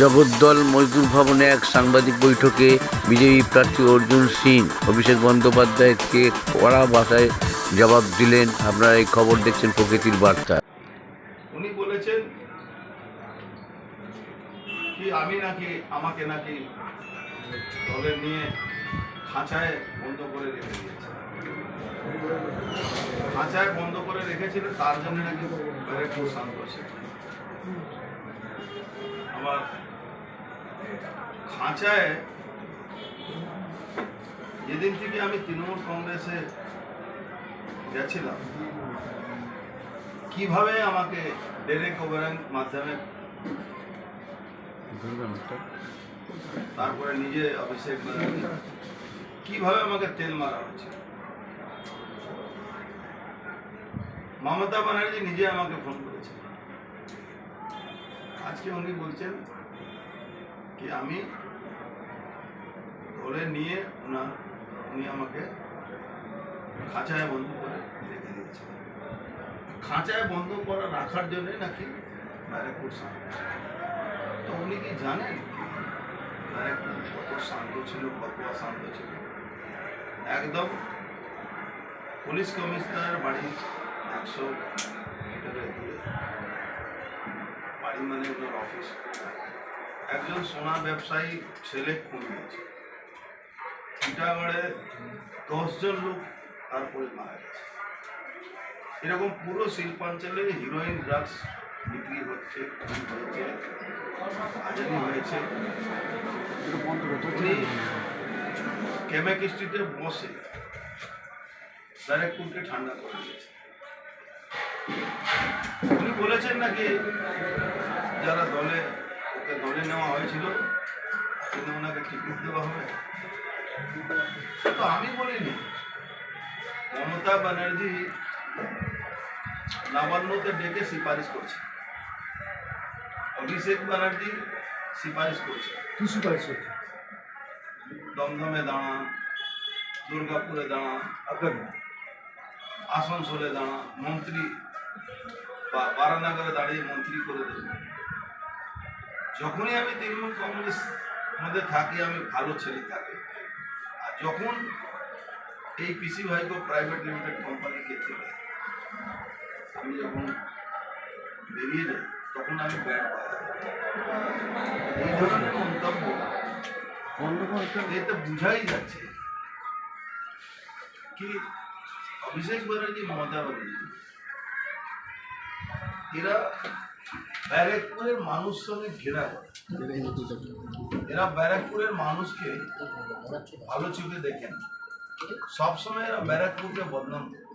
জগদ্দল মজদুর ভবনে এক সাংবাদিক বৈঠকে বিজেপি প্রার্থী অর্জুন সিং অভিষেক বন্দ্যোপাধ্যায়কে কড়া ভাষায় জবাব দিলেন। আপনারা এই খবর দেখছেন প্রকৃতির বার্তা। উনি বলেছেন কি আমাকে নাকি দলের নিয়ে খাঁচায় বন্ধ করে রেখে দিয়েছে। খাঁচায় বন্ধ করে রেখেছিলেন, তার জন্য নাকি ব্যারেকপুর শান্ত ছিল। আবার খাঁচায় যেদিন থেকে আমি তৃণমূল কংগ্রেসে গেছিলাম, কিভাবে আমাকে ডেরেক ওবেরন মাধ্যমে, তারপরে নিজে অভিষেক ব্যানার্জি কিভাবে আমাকে তেল মারা হচ্ছে। মমতা ব্যানার্জি নিজে আমাকে ফোন করেছে। আজকে উনি বলছেন কি আমি ধরে নিয়ে উনি আমাকে খাঁচায় বন্ধ করে রেখে দিয়েছে। খাঁচায় বন্ধ করে রাখার জন্যই নাকি ব্যারাকপুর শান্ত। তো উনি কি জানেন ব্যারাকপুর কত শান্ত ছিল, কত অশান্ত ছিল? একদম পুলিশ কমিশনারের বাড়ি 100 মিটারের দূরে, বাড়ি মানে ওনার অফিস। একজন সোনা ব্যবসায়ী ছেলে খুন হয়েছে। টিটাগড়ে 10 জন লোক তারপরে মারা গেছে। এরকম পুরো শিল্পাঞ্চলে হিরোইন ড্রাগস বিক্রি হচ্ছে, আজাদি হয়েছে। উনি কেমেক স্ট্রিটে বসে ব্যারাকপুরকে ঠান্ডা করে দিয়েছে। উনি বলেছেন নাকি যারা দলে নেওয়া হয়েছিল কিন্তু ওনাকে টিকিট দেওয়া হবে। তো আমি বলিনি, মমতা ব্যানার্জি নবান্নতে ডেকে সুপারিশ করছে, অভিষেক ব্যানার্জি সুপারিশ করছে। কি সুপারিশ করছে? দমদমে দাঁড়ান, দুর্গাপুরে দাঁড়ান, আসানসোলে দাঁড়ান, মন্ত্রী বা বারানগরে দাঁড়িয়ে মন্ত্রী করে দেবেন। যখনই আমি তৃণমূল কংগ্রেস মধ্যে থাকি আমি ভালো ছেলে থাকি, আর যখন এই পিসি ভাইকে প্রাইভেট লিমিটেড কোম্পানিকে থেকে আমি যখন বেরিয়ে যাই তখন আমি ব্যান্ড এই ধরনের মন্তব্য এতে বোঝাই যাচ্ছে কি অভিষেক ব্যানার্জি, মমতা ব্যানার্জি এরা ব্যারাকপুরের মানুষ সঙ্গে ঘেরা করে। এরা ব্যারাকপুরের মানুষকে ভালো চোখে দেখেন, সবসময় এরা ব্যারাকপুরকে বদনাম করে।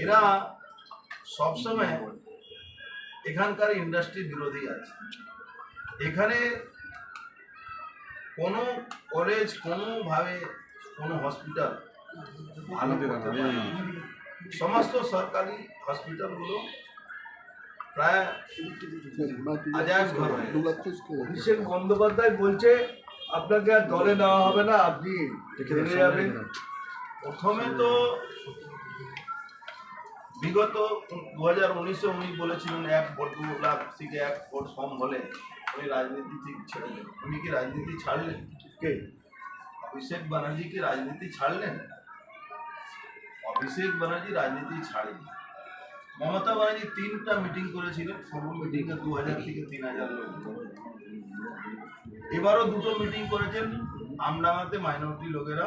এরা সবসময় এখানকার ইন্ডাস্ট্রি বিরোধী আছে। এখানে কোনো কলেজ, কোনোভাবে কোনো হসপিটাল ভালো করতে পারে না। সমস্ত সরকারি হসপিটালগুলো প্রায় আজাদ ঘর হয়ে গেছে। অভিষেক বন্দ্যোপাধ্যায় বলছে আপনাকে আর দলে নেওয়া হবে না, আপনি হেরে যাবেন। প্রথমে তো বিগত 2019-এ উনি বলেছিলেন 1 ভোট 2 লাখ থেকে 1 ভোট কম হলে উনি রাজনীতি থেকে ছেড়ে দেবেন। উনি কি রাজনীতি ছাড়লেন? কে? অভিষেক ব্যানার্জি কি রাজনীতি ছাড়লেন? অভিষেক ব্যানার্জি রাজনীতি ছাড়েনি। মমতা ব্যানার্জি 3টা মিটিং করেছিলেন, সব মিটিংয়ে 2000 থেকে 3000 লোক। এবারও 2টো মিটিং করেছেন, আমডাঙ্গাতে মাইনরিটি লোকেরা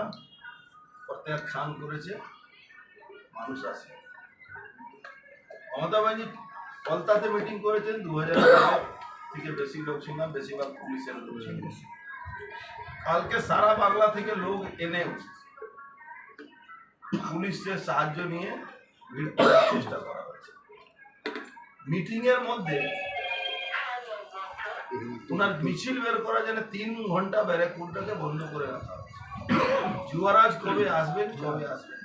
প্রত্যাখ্যান করেছে, মানুষ আসে। মমতা ব্যানার্জি কলকাতাতে মিটিং করেছেন, 2000 থেকে বেশি লোক ছিল, বেশিরভাগ পুলিশের লোক ছিল। কালকে সারা বাংলা থেকে লোক এনে পুলিশের সাহায্য নিয়ে ভিড় করার চেষ্টা করা হয়েছে। মিটিং এর মধ্যে ওনার মিছিল বের করার জন্য 3 ঘন্টা ব্যারাকপুরটাকে বন্ধ করে রাখা হয়েছে। যুবরাজ কবে আসবেন, কবে আসবেন।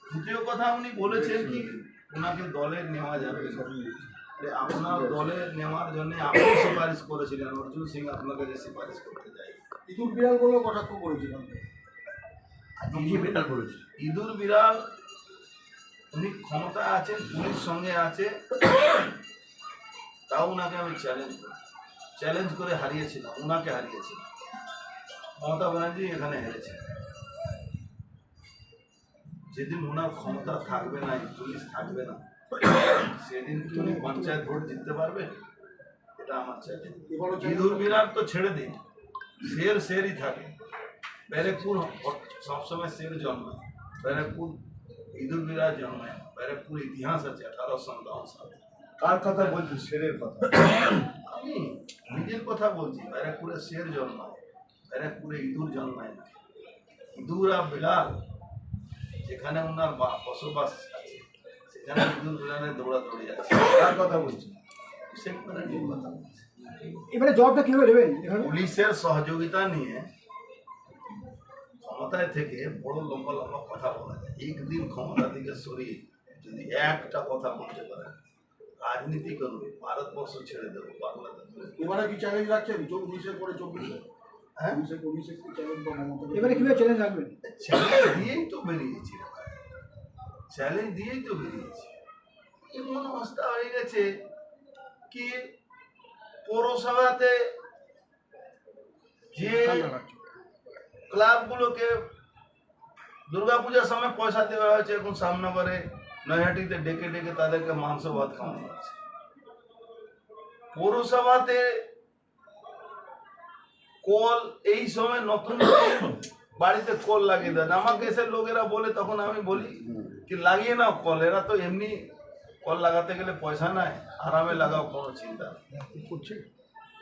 দ্বিতীয় কথা, উনি বলেছেন কি ওনাকে দলে নেওয়া যাবে। আপনার দলে নেওয়ার জন্য আপনি সুপারিশ করেছিলেন, অর্জুন সিং আপনাকে যে সুপারিশ করতে চাই। ইঁদুর বিড়াল বলে কটাক্ষ করেছিলাম। ইঁদুর বিড়াল উনি ক্ষমতা আছেন, পুলিশ সঙ্গে আছে, তাও ওনাকে আমি চ্যালেঞ্জ করে হারিয়েছিলাম, ওনাকে হারিয়েছিলাম। মমতা ব্যানার্জি এখানে হেরেছে। যেদিন ওনার ক্ষমতা থাকবে না, পুলিশ থাকবে না, সেদিন কি উনি পঞ্চায়েত ভোট জিততে পারবে? এটা আমার চ্যালেঞ্জ। ইঁদুর বিড়াল তো ছেড়ে দিন, শেরই থাকে। ব্যারেকপুর সবসময় শের জন্মায়, ব্যারেকপুর ইঁদুর বিড়াল জন্মায়। ব্যারেকপুর ইতিহাস আছে 1857 সালে। কার কথা বলছি? শেরের কথা। আমি নিজের কথা বলছি। ব্যারেকপুরে শের জন্মায়, ব্যারেকপুরে ইঁদুর জন্মায় না। ইঁদুর আর বিড়াল যেখানে ওনার বসবাস আছে, সেখানে ইঁদুর বিড়ালের দৌড়াদৌড়ি আছে। কার কথা বলছি? অভিষেক ব্যানার্জির কথা বলছি। এবারে জবাবটা কিভাবে দেবেন? পুলিশের সহযোগিতা নিয়ে ক্ষমতায় থেকে বড় লম্বা লম্বা কথা বলা যায়। একদিন ক্ষমতা থেকে সরিয়ে যদি একটা কথা বলতে পারে, রাজনীতি করবে, ভারতবর্ষ ছেড়ে দেবো, বাংলাদেশ। এবারে কি চ্যালেঞ্জ রাখছেন? 24-এর পরে 24-এ? হ্যাঁ, 24-এ কি চ্যালেঞ্জ বা মমতা? এবারে কিভাবে চ্যালেঞ্জ রাখবেন? চ্যালেঞ্জ দিয়েই তো বেরিয়েছি, চ্যালেঞ্জ দিয়েই তো বেরিয়েছি। এমন অবস্থা হয়ে গেছে কি পৌরসভাতে যে ক্লাবগুলোকে দুর্গাপূজার সময় পয়সা দেওয়া হয়েছে, এখন সামনগরে নৈহাটিতে ডেকে ডেকে তাদেরকে মাংস ভাত খাওয়ানো হচ্ছে। পৌরসভাতে কল এই সময় নতুন বাড়িতে কল লাগিয়ে দেন। আমাকে এসে লোকেরা বলে, তখন আমি বলি কি লাগিয়ে নাও কল, এরা তো এমনি কল লাগাতে গেলে পয়সা নাই, আরামে লাগাও, কোনো চিন্তা নেই।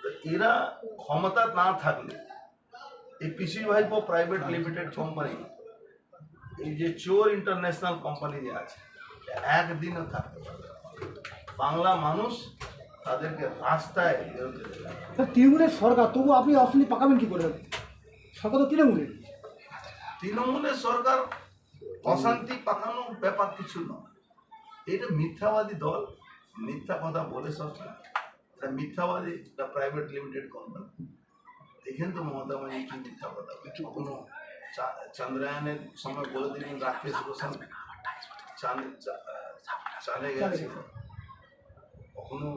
তো এরা ক্ষমতা না থাকলে এই পিসি ভাইপো প্রাইভেট লিমিটেড কোম্পানি, এই যে চোর ইন্টারন্যাশনাল কোম্পানি যে আছে, একদিনও থাকতে পারবে না। বাংলা মানুষ তাদেরকে রাস্তায় বেরোতে দেবে না। তৃণমূলের সরকার, তবু আপনি অশান্তি পাকাবেন কি করে? সরকার তো তৃণমূলের। তৃণমূলের সরকার অশান্তি পাকানোর ব্যাপার কিছু নয়। এটা মিথ্যাবাদী দল, মিথ্যা কথা বলে সবসময়। এটা মিথ্যাবাদী, এটা প্রাইভেট লিমিটেড কোম্পানি। দেখেন তো মমতা ব্যানার্জি কি মিথ্যা কথা বলে। কখনো চন্দ্রায়নের সময় বলে দিলেন রাকেশ রোশন চালে গেছে, কখনো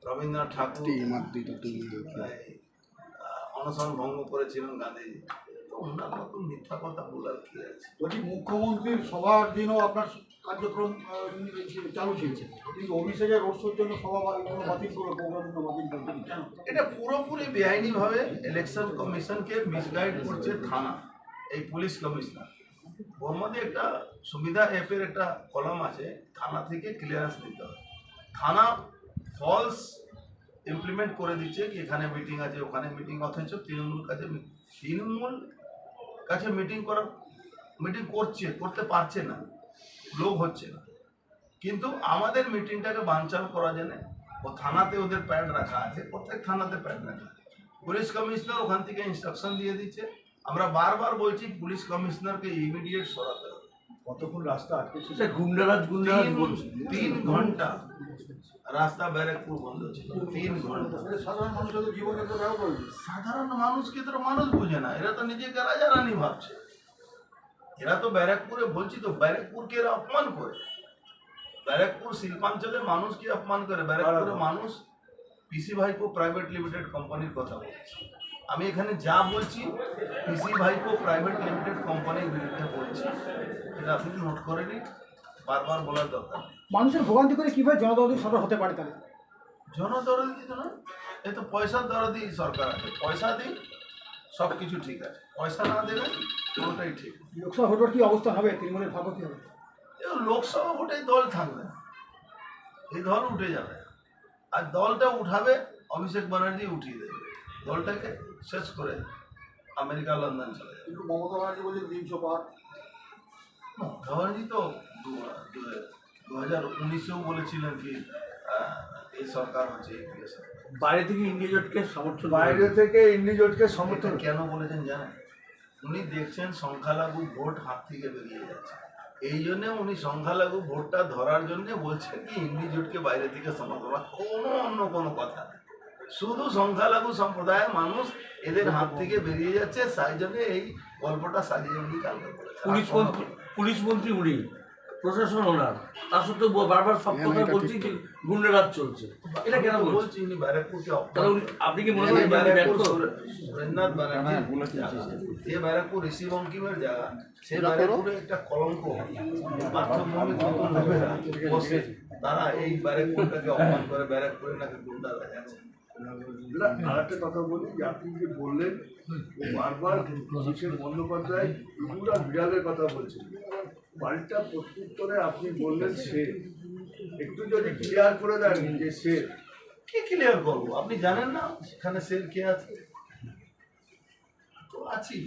রবীন্দ্রনাথ ঠাকুর অনশন ভঙ্গ করেছিলেন গান্ধীজি। তো ওনার মতো মিথ্যা কথা বলার কি আছে? বলছি মুখ্যমন্ত্রীর সভার দিনও আপনার কার্যক্রম চালু ছিল, কিন্তু অভিষেকের রোড শোর জন্য সভা বাতিল করে, প্রোগ্রামগুলো বাতিল করতে কেন? এটা পুরোপুরি বেআইনিভাবে ইলেকশন কমিশনকে মিসগাইড করছে থানা, এই পুলিশ কমিশনার। ওর মধ্যে একটা সুবিধা অ্যাপের একটা কলম আছে, থানা থেকে ক্লিয়ারেন্স নিতে হবে। থানা ফলস ইমপ্লিমেন্ট করে দিচ্ছে কি এখানে মিটিং আছে, ওখানে মিটিং, অথচ তৃণমূল কাছে মিটিং করতে পারছে না, লোক হচ্ছে না। কিন্তু আমাদের মিটিংটাকে বানচাল করা যায় না। ও থানাতে ওদের প্যাড রাখা আছে, প্রত্যেক থানাতে প্যাড রাখা আছে। পুলিশ কমিশনার ওখান থেকে ইনস্ট্রাকশন দিয়ে দিচ্ছে। আমরা বারবার বলছি পুলিশ কমিশনারকে ইমিডিয়েট সরাতে হবে। কতক্ষণ রাস্তা আটকে ছিল? গুন্ডারাজ 3 ঘন্টা রাস্তা ব্যারেকপুর বন্ধ ছিল, 3 ঘন্টা। সাধারণ মানুষের জীবনে তো ব্যবহার করবে। সাধারণ মানুষকে তো মানুষ বুঝে না, এরা তো নিজেকে রাজা রানী ভাবছে। এরা তো ব্যারাকপুরে, বলছি তো, ব্যারাকপুরকে এরা অপমান করে। ব্যারাকপুর শিল্পাঞ্চলের মানুষকে অপমান করে। ব্যারাকপুরের মানুষ পিসি ভাইপো প্রাইভেট লিমিটেড কোম্পানির কথা বলছে। আমি এখানে যা বলছি পিসি ভাইপো প্রাইভেট লিমিটেড কোম্পানির বিরুদ্ধে বলছি, এটা আপনি নোট করে নিন, বারবার বলার দরকার নেই। মানুষের ভোগান্তি করে কিভাবে জনদরদি সরকার হতে পারে তাহলে? জনদরদি তো না, এ তো পয়সার দরদি সরকার আছে। পয়সা দিই, সব কিছু ঠিক আছে। পয়সা না দেবে কোনোটাই ঠিক না। লোকসভা ভোটের কি অবস্থা হবে? তৃণমূলের ভাগ্য কি হবে? লোকসভা ভোটে দল থাকবে না, এই দল উঠে যাবে। আর দলটা উঠাবে অভিষেক ব্যানার্জি, উঠিয়ে দেবে দলটাকে, শেষ করে আমেরিকা লন্ডন চলে যাবে। কিন্তু মমতা ব্যানার্জি বলছে 300 পার। মমতা ব্যানার্জি তো 2019-এও বলেছিলেন কি এই সরকার হচ্ছে ইউপিএ সরকার। বাইরে থেকে ইন্ডিয়া জোটকে সমর্থন বাইরে থেকে ইন্ডিজোটকে সমর্থন। কেন বলেছেন জানেন? উনি দেখছেন সংখ্যালঘু ভোট হাত থেকে বেরিয়ে যাচ্ছে, এই জন্য উনি সংখ্যালঘু ভোটটা ধরার জন্য বলছেন কি ইন্ডিজোটকে বাইরে থেকে সমর্থন। কোনো অন্য কোনো কথা নেই, শুধু সংখ্যালঘু সম্প্রদায়ের মানুষ এদের হাত থেকে বেরিয়ে যাচ্ছে, তাই জন্য এই গল্পটা সাজিয়ে উনি কালকে বলেছেন। পুলিশ মন্ত্রী উনি, প্রশাসন ওনার, তা সত্ত্বেও বারবার সব কথা বলছি যে গুন্ডারাজ চলছে, এটা কেন বলছেন? বলছি উনি ব্যারাকপুরকে তাহলে আপনি কি মনে করেন ব্যারাকপুর সুরেন্দ্রনাথ ব্যানার্জি যে ব্যারাকপুর ঋষি বঙ্কিমের জায়গা, সে ব্যারাকপুরে একটা কলঙ্ক পার্থভূমিক নতুন লোকেরা বসে তারা এই ব্যারাকপুরটাকে অপমান করে, ব্যারাকপুরে নাকি গুন্ডারাজ আছে। আরেকটা কথা বলি যে আপনি যে বললেন ও বারবার অভিষেক বন্দ্যোপাধ্যায় কুকুর আর বিড়ালের কথা বলছেন, বাড়িটা প্রত্যুত্তরে আপনি বললেন সে, একটু যদি ক্লিয়ার করে দেন যে সে কি ক্লিয়ার করবো? আপনি জানেন না এখানে সেল কে আছে? তো আছি।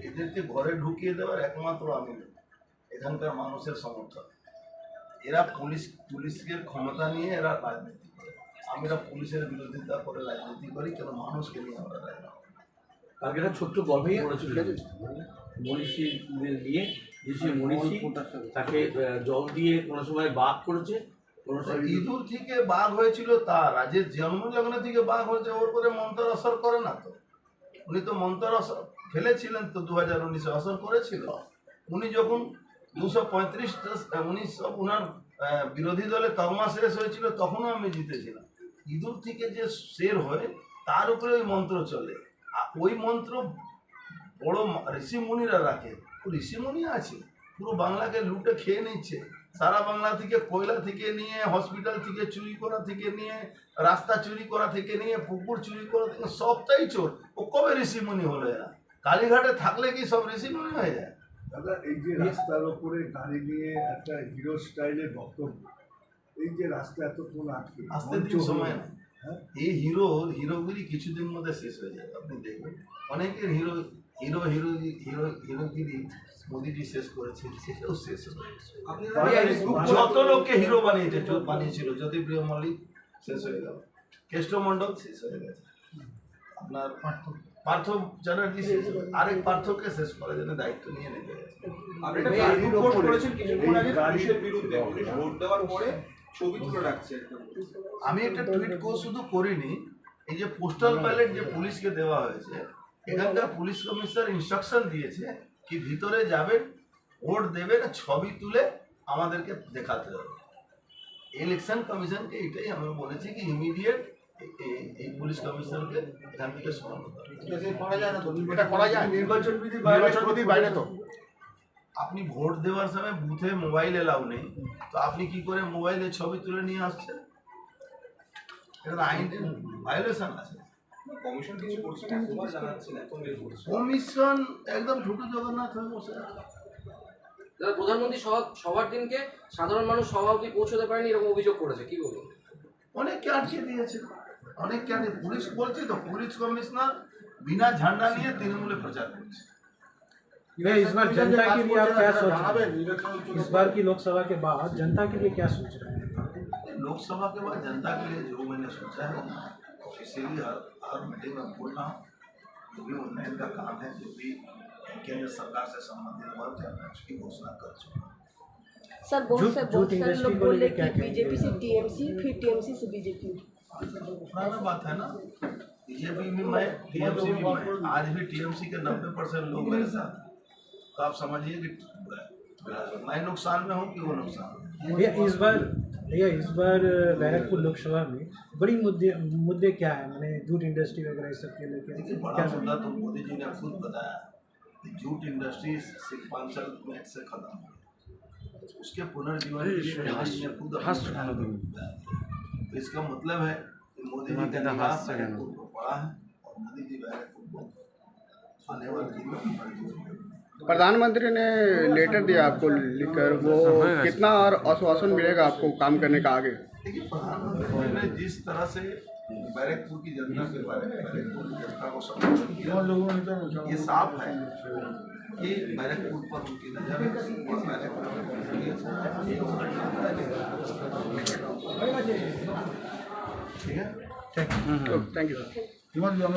এদেরকে ঘরে ঢুকিয়ে দেওয়ার একমাত্র আমি নই, এখানকার মানুষের সমর্থন। এরা পুলিশকে ক্ষমতা নিয়ে এরা রাজনীতি করে, আমরা পুলিশের বিরোধিতা করে রাজনীতি করি, কেন মানুষকে নিয়ে আমরা রাজনীতি। কালকে একটা ছোট্ট গল্পই পড়েছিল, মনীষীদের নিয়ে, যে মনীষী তাকে জল দিয়ে কোনো সময় বাঘ করেছে, কোনো সময় ইঁদুর থেকে বাঘ হয়েছিল তার, রাজের জন্মলগ্ন থেকে বাঘ হয়েছে, ওর করে মন্তর আসর করে না তো। উনি তো মন্তর আসর ফেলেছিলেন তো 2019-এ আসর করেছিল। উনি যখন 235 উনি সব ওনার বিরোধী দলে তকমা শেষ হয়েছিল, তখনও আমি জিতেছিলাম। ইঁদুর থেকে যে শের হয় তার উপরে ওই মন্ত্র চলে, আর ওই মন্ত্র বড় ঋষিমুনিরা রাখে। ঋষিমুনি আছে, পুরো বাংলাকে লুটে খেয়ে নিচ্ছে। সারা বাংলা থেকে কয়লা থেকে নিয়ে, হসপিটাল থেকে চুরি করা থেকে নিয়ে, রাস্তা চুরি করা থেকে নিয়ে, পুকুর চুরি করা থেকে সবটাই চোর। ও কবে ঋষিমুনি হলো এরা? কালীঘাটে থাকলে কি সব ঋষিমুনি হয়ে যায়? দাদা এই যে রাস্তার ওপরে গাড়ি নিয়ে একটা হিরো স্টাইলের বক্তব্য, এই যে রাস্তা এতক্ষণ আটকে আসতে দিন সময় না। এই হিরোগুলি কিছুদিন মধ্যে শেষ হয়ে যাবে, আপনি দেখবেন। অনেকের হিরোগিরি মোদিজি শেষ করেছে, সেটাও শেষ হবে। যত লোককে হিরো বানিয়েছিল, জ্যোতিপ্রিয় মল্লিক শেষ হয়ে গেল, কেষ্টমণ্ডল শেষ হয়ে গেছে, আপনার পার্থ চ্যাটার্জি শেষ হয়ে গেছে। আরেক পার্থকে শেষ করার জন্য দায়িত্ব নিয়ে নেমে গেছে। আমি একটা টুইট শুধু করিনি, এই যে পোস্টাল ব্যালট যে পুলিশকে দেওয়া হয়েছে, এখানকার পুলিশ কমিশনার ইনস্ট্রাকশন দিয়েছে কি ভিতরে যাবেন, ভোট দেবেন, ছবি তুলে আমাদেরকে দেখাতে হবে। ইলেকশন কমিশনকে এটাই আমি বলেছি কি ইমিডিয়েট এই পুলিশ কমিশনারকে এখান থেকে সরানো দরকার। নির্বাচন বিধি বাইরে তো আপনি ভোট দেওয়ার সময় বুথে মোবাইল এলাও নেই, তো আপনি কি করে মোবাইলে ছবি তুলে নিয়ে আসছেন? এটা আইনের ভায়োলেশন আছে। কমিশন একদম ছোট জগন্নাথ হয়ে বসে আছে। প্রধানমন্ত্রী সবার দিনকে সাধারণ মানুষ সভাপতি পৌঁছতে পারেনি, এরকম অভিযোগ করেছে, কি বলবো? অনেককে আটকে দিয়েছে, অনেককে আটকে। পুলিশ বলছে তো, পুলিশ কমিশনার বিনা ঝান্ডা নিয়ে তৃণমূলে প্রচার করছে। इस बार जनता के लिए आप क्या सोच रहे हैं? इस बार की लोकसभा के बाद जनता के लिए क्या सोच रहे हैं? लोकसभा के बाद जनता के लिए जो मैंने सोचा है ऑफिशियली हर मीटिंग में बोल रहा हूँ। जो भी उन्नयन का काम है, जो भी केंद्र सरकार से संबंधित वर्ग है, मैं उसकी घोषणा कर चुका हूँ। सर बहुत सारे लोग बोले कि बीजेपी से टीएमसी, फिर टीएमसी से बीजेपी। पुराना बात है ना, बीजेपी भी मैं, टीएमसी भी मैं। आज भी टीएमसी के 90% लोग मेरे साथ हैं। तो आप समझिए कि मैं नुकसान में हूँ कि वो नुकसान में। भैया इस बार बैरकपुर लोकसभा में बड़ी मुद्दे क्या है, मैंने जूट इंडस्ट्री वगैरह इस सब के लेकर देखिए, बड़ा मुद्दा तो मोदी जी ने खुद बताया कि जूट इंडस्ट्री सिर्फ 5 साल में से खत्म हो गई, उसके पुनर्जीवन के लिए मोदी जी ने खुद तो इसका मतलब है कि मोदी जी का निगाह बैरकपुर को पड़ा है, और मोदी जी बैरकपुर को आने वाले दिन में पुनर्जीवन। प्रधानमंत्री ने लेटर दिया आपको लिखकर, वो कितना और आश्वासन मिलेगा आपको काम करने का आगे? देखिए, प्रधानमंत्री ने जिस तरह से बैरकपुर की जनता के बारे में, बैरकपुर की जनता को संबोधन किया, ये साफ है कि बैरकपुर पर उनकी नजर है और बैरकपुर ठीक है। Thank you. আমরা